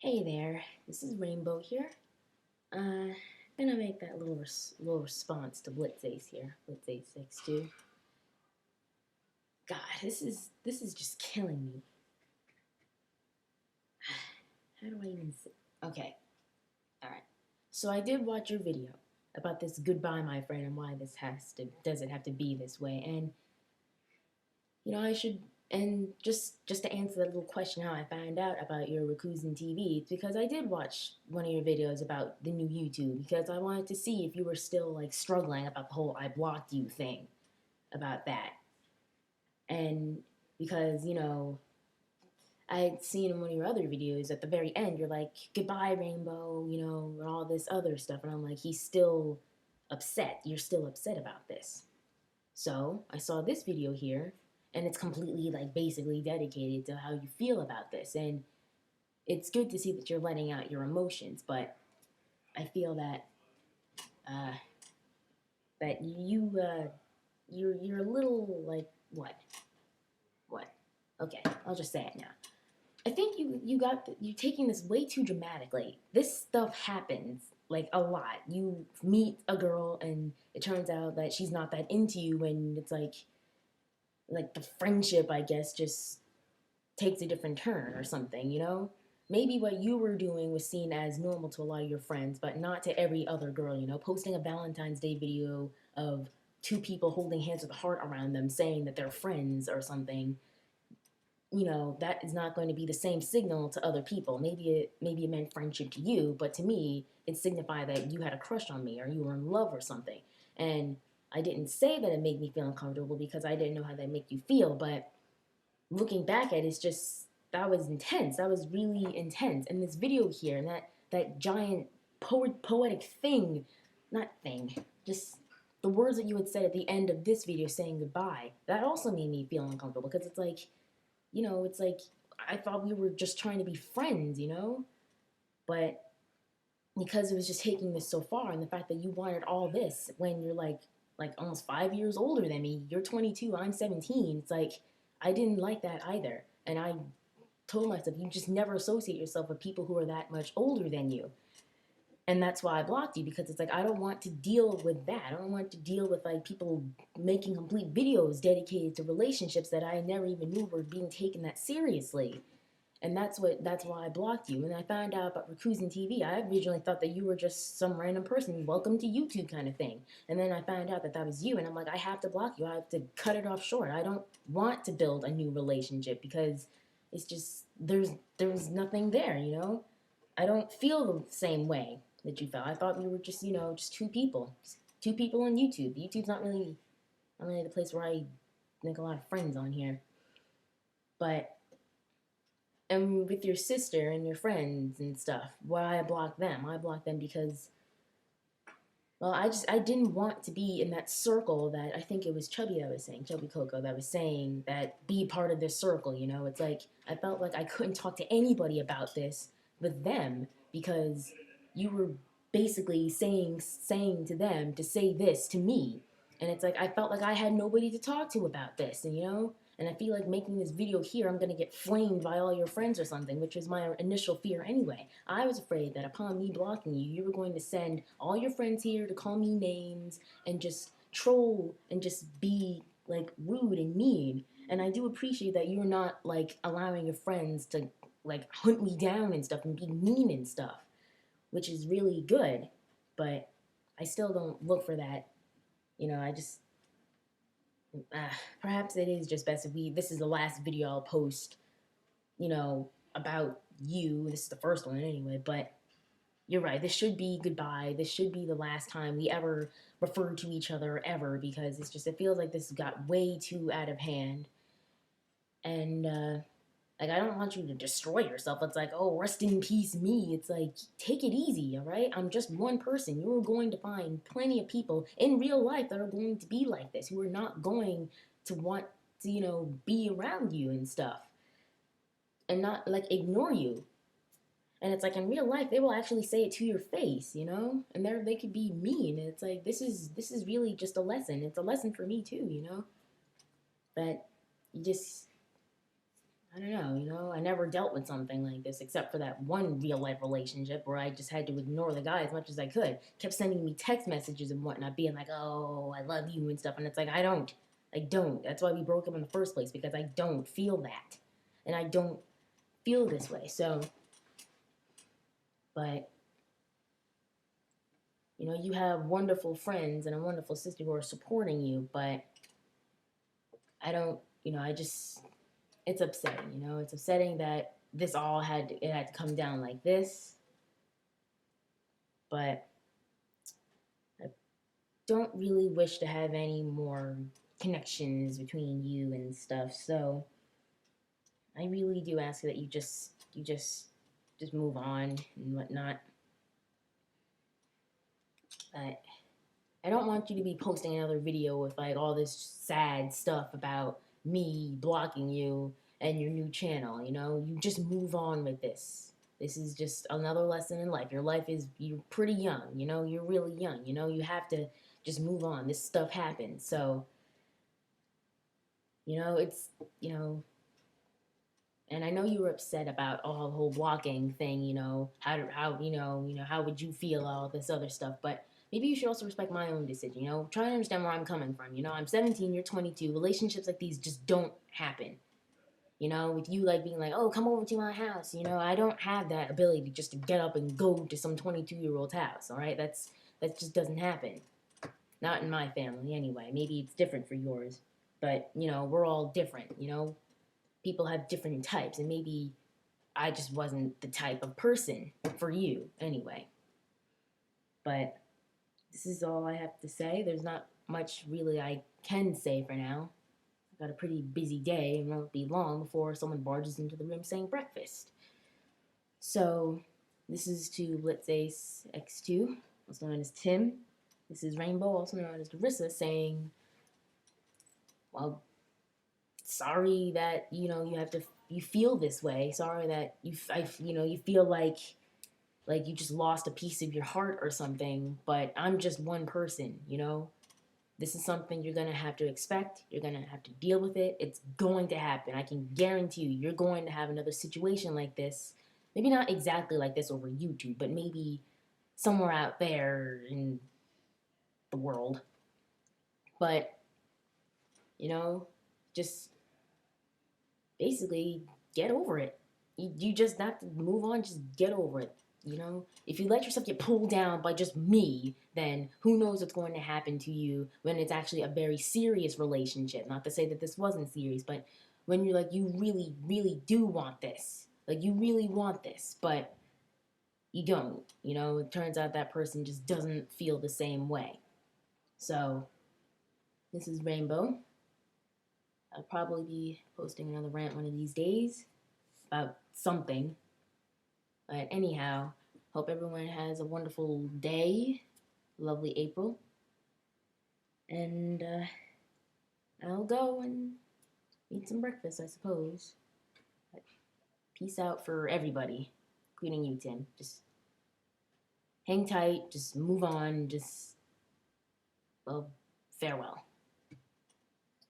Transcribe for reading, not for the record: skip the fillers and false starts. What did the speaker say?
Hey there, this is Rainbow here. Gonna make that little response to Blitz Ace here, Blitz Ace 62. God, this is just killing me. How do I even say? Okay, all right. So I did watch your video about this goodbye, my friend, and why this doesn't have to be this way. And I should. And just to answer that little question, how I found out about your Rakuten TV, it's because I did watch one of your videos about the new YouTube because I wanted to see if you were still like struggling about the whole "I blocked you" thing, about that. And because I had seen in one of your other videos at the very end, you're like, "Goodbye, Rainbow," and all this other stuff, and I'm like, he's still upset. You're still upset about this. So I saw this video here, and it's completely like basically dedicated to how you feel about this. And it's good to see that you're letting out your emotions, but I feel that uh, you're a little like what? Okay, I'll just say it now. I think you're taking this way too dramatically. This stuff happens like a lot. You meet a girl and it turns out that she's not that into you, and it's like the friendship, I guess, just takes a different turn or something. Maybe what you were doing was seen as normal to a lot of your friends, but not to every other girl. Posting a Valentine's Day video of two people holding hands with a heart around them saying that they're friends or something, that is not going to be the same signal to other people. Maybe it meant friendship to you, but to me, it signified that you had a crush on me or you were in love or something. And I didn't say that it made me feel uncomfortable because I didn't know how that made you feel, but looking back at it, it's just that was intense. That was really intense. And this video here and that giant poetic thing, not thing, just the words that you had said at the end of this video saying goodbye, that also made me feel uncomfortable because it's like I thought we were just trying to be friends. But because it was just taking this so far, and the fact that you wanted all this when you're like almost 5 years older than me, you're 22, I'm 17. It's like I didn't like that either, and I told myself you just never associate yourself with people who are that much older than you. And that's why I blocked you, because it's like I don't want to deal with that. I don't want to deal with like people making complete videos dedicated to relationships that I never even knew were being taken that seriously. And that's why I blocked you. And I found out about Rakuten TV. I originally thought that you were just some random person, welcome to YouTube kind of thing. And then I found out that that was you, and I'm like, I have to block you. I have to cut it off short. I don't want to build a new relationship because it's just there's nothing there. I don't feel the same way that you felt. I thought we were just two people on YouTube. YouTube's not really the place where I make a lot of friends on here. But and with your sister and your friends and stuff, why I blocked them? I blocked them because, well, I didn't want to be in that circle that I think it was Chubby Coco that was saying that be part of this circle. It's like I felt like I couldn't talk to anybody about this with them because you were basically saying to them to say this to me, and it's like I felt like I had nobody to talk to about this, and I feel like making this video here, I'm gonna get flamed by all your friends or something, which was my initial fear anyway. I was afraid that upon me blocking you, you were going to send all your friends here to call me names and just troll and just be like rude and mean. And I do appreciate that you're not like allowing your friends to like hunt me down and stuff and be mean and stuff, which is really good. But I still don't look for that. I just perhaps it is just best if this is the last video I'll post, about you. This is the first one anyway, but you're right. This should be goodbye. This should be the last time we ever refer to each other ever, because it feels like this got way too out of hand. And like I don't want you to destroy yourself. It's like, oh, rest in peace me. It's like, take it easy, all right? I'm just one person. You're going to find plenty of people in real life that are going to be like this, who are not going to want to, be around you and stuff, and not like ignore you. And it's like in real life, they will actually say it to your face. And they could be mean. And it's like this is really just a lesson. It's a lesson for me too. But you just I don't know, I never dealt with something like this except for that one real life relationship where I just had to ignore the guy as much as I could. Kept sending me text messages and whatnot, being like, oh, I love you and stuff. And it's like, I don't. I don't. That's why we broke up in the first place, because I don't feel that. And I don't feel this way. So, but, you have wonderful friends and a wonderful sister who are supporting you, but I don't, I just, it's upsetting, it's upsetting that this all had to come down like this, but I don't really wish to have any more connections between you and stuff, so I really do ask that you just move on and whatnot. But I don't want you to be posting another video with like all this sad stuff about me blocking you and your new channel, You just move on with this. This is just another lesson in life. You're pretty young, You're really young, You have to just move on. This stuff happens. So, it's, and I know you were upset about all the whole blocking thing, how would you feel, all this other stuff, but maybe you should also respect my own decision, try to understand where I'm coming from, I'm 17, you're 22, relationships like these just don't happen, with you like being like, oh, come over to my house, I don't have that ability just to get up and go to some 22-year-old's house, all right, that just doesn't happen, not in my family anyway, maybe it's different for yours, but, we're all different, people have different types, and maybe I just wasn't the type of person for you anyway. But this is all I have to say. There's not much really I can say for now. I've got a pretty busy day, and it won't be long before someone barges into the room saying breakfast. So, this is to Blitz Ace X2, also known as Tim. This is Rainbow, also known as Larissa, saying, well, sorry that you feel this way. Sorry that you feel like you just lost a piece of your heart or something. But I'm just one person. This is something you're gonna have to expect. You're gonna have to deal with it. It's going to happen. I can guarantee you. You're going to have another situation like this. Maybe not exactly like this over YouTube, but maybe somewhere out there in the world. But just basically get over it. You just have to move on, just get over it. If you let yourself get pulled down by just me, then who knows what's going to happen to you when it's actually a very serious relationship. Not to say that this wasn't serious, but when you're like, you really, really do want this. Like, you really want this, but you don't. It turns out that person just doesn't feel the same way. So, this is Rainbow. I'll probably be posting another rant one of these days about something. But anyhow, hope everyone has a wonderful day. Lovely April. And I'll go and eat some breakfast, I suppose. But peace out for everybody, including you, Tim. Just hang tight, just move on, well, farewell.